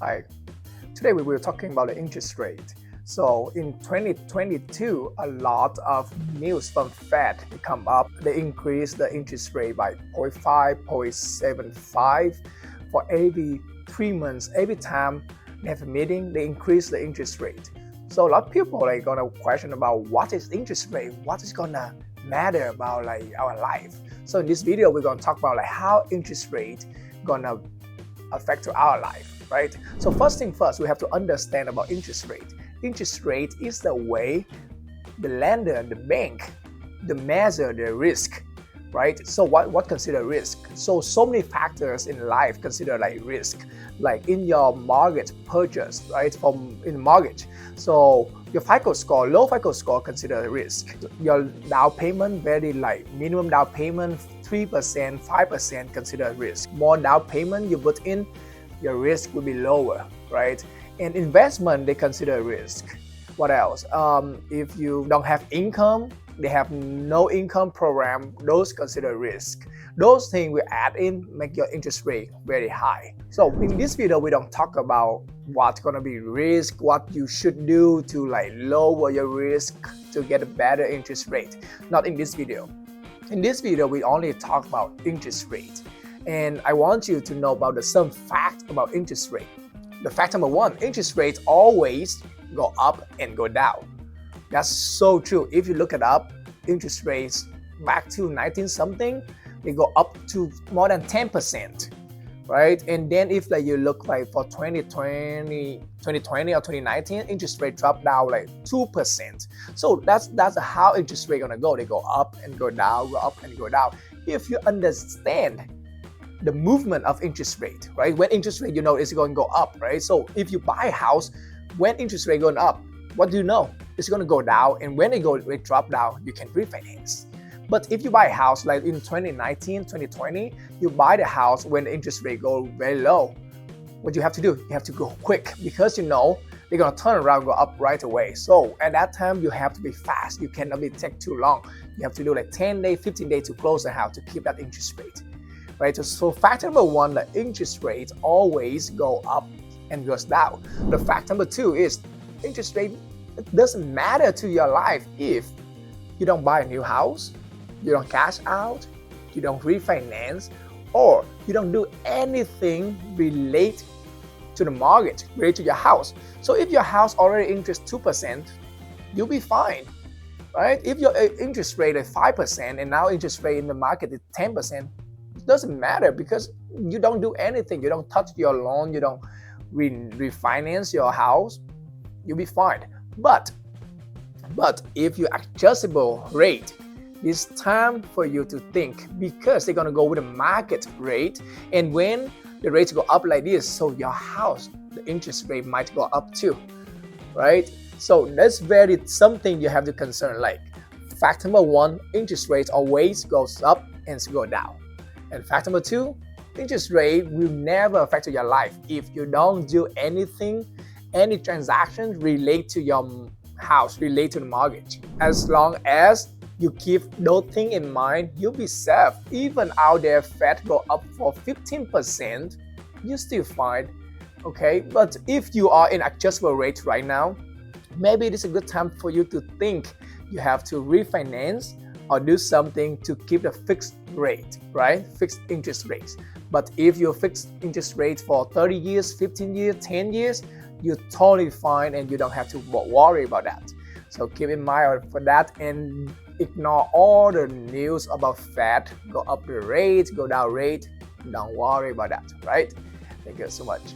Hi, today we were talking about the interest rate. So in 2022, a lot of news from Fed come up. They increased the interest rate by 0.5, 0.75 for every 3 months. Every time they have a meeting, they increase the interest rate. So a lot of people are gonna question about what is interest rate, what is gonna matter about our life. So in this video, we're gonna talk about how interest rate gonna affect our life, right? So first thing first, we have to understand about interest rate. Interest rate is the way the lender, the bank, the measure the risk, right? So what consider risk? So many factors in life consider like risk, like in your mortgage purchase, right? In mortgage. So your FICO score, low FICO score consider risk. Your down payment, very like minimum down payment, 3%, 5% consider risk. More down payment you put in, your risk will be lower, right? And investment, they consider risk. What else? If you don't have income, they have no income program, those consider risk. Those things we add in make your interest rate very high. So in this video, we don't talk about what's gonna be risk, what you should do to like lower your risk to get a better interest rate. Not in this video. In this video, we only talk about interest rate. And I want you to know about some fact about interest rate. The fact number one, interest rates always go up and go down. That's so true. If you look it up, interest rates back to 19 something, they go up to more than 10%, right? And then if like you look like for 2020 or 2019, interest rate dropped down like 2%. So that's how interest rate gonna go. They go up and go down, go up and go down. If you understand the movement of interest rate, right? When interest rate, it's going to go up, right? So if you buy a house, when interest rate going up, what do you know? It's going to go down, and when it drop down, you can refinance. But if you buy a house like in 2019, 2020, you buy the house when the interest rate go very low. What you have to do? You have to go quick because they're going to turn around, go up right away. So at that time, you have to be fast. You cannot take too long. You have to do like 10 days, 15 days to close the house to keep that interest rate. Right? So fact number one, the interest rates always go up and goes down. The fact number two is interest rate doesn't matter to your life if you don't buy a new house, you don't cash out, you don't refinance, or you don't do anything related to the mortgage, related to your house. So if your house already interest 2%, you'll be fine. Right? If your interest rate is 5% and now interest rate in the market is 10%, doesn't matter because you don't do anything. You don't touch your loan. You don't refinance your house. You'll be fine. But if you adjustable rate, it's time for you to think because they're gonna go with the market rate. And when the rates go up like this, so your house, the interest rate might go up too, right? So that's very something you have to concern. Like fact number one, interest rates always goes up and go down. And fact number two, interest rate will never affect your life if you don't do anything, any transactions relate to your house, relate to the mortgage. As long as you keep those things in mind, you'll be safe. Even out there, Fed go up for 15%, you still fine, okay? But if you are in adjustable rate right now, maybe it is a good time for you to think you have to refinance or do something to keep the fixed rate, right? Fixed interest rates. But if you fix interest rates for 30 years, 15 years, 10 years, you're totally fine and you don't have to worry about that. So keep in mind for that and ignore all the news about Fed, go up the rate, go down rate. Don't worry about that, right? Thank you so much.